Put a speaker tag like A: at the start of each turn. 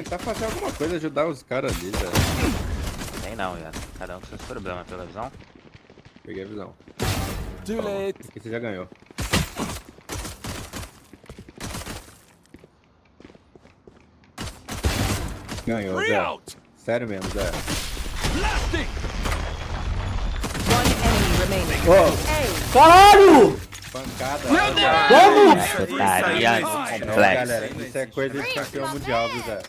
A: tentar fazer alguma coisa, ajudar os caras ali, Zé.
B: Tem não, viado. Cada um com seus problemas, pela visão.
A: Peguei a visão.
C: Too late.
A: Aqui você já ganhou. Ganhou,
C: Three
A: Zé.
C: out.
A: Sério mesmo, Zé.
C: Blasting.
D: One enemy remaining.
E: Ô, caralho!
A: Pancada.
E: Vamos!
B: Putaria
A: Não,
B: complexo.
A: galera, isso é coisa de campeão mundial, viu, Zé?